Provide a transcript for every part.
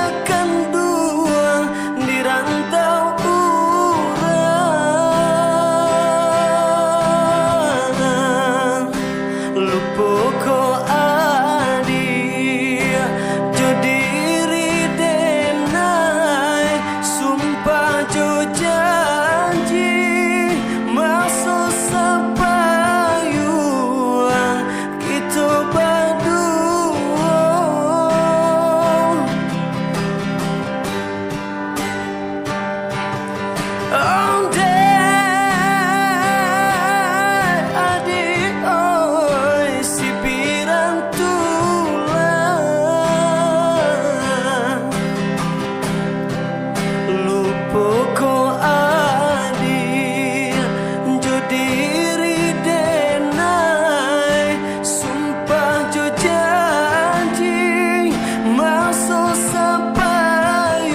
akan dua di rantau urang lupo ko adi jo diri denai sumpah jo janji masuk sapayuang kita berdua adik oi si pirantulah lupo ko adi jo diri denai sumpah jo janji masuk sapayuang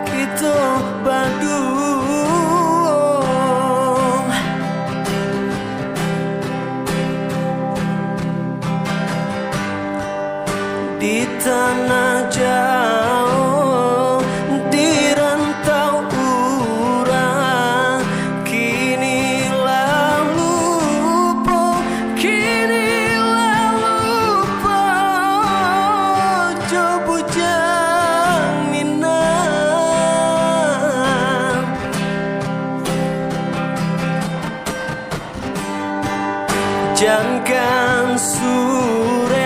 kita berdua di tanah jauh di rantau urang kinilah lupa jo bujang minang jangan sure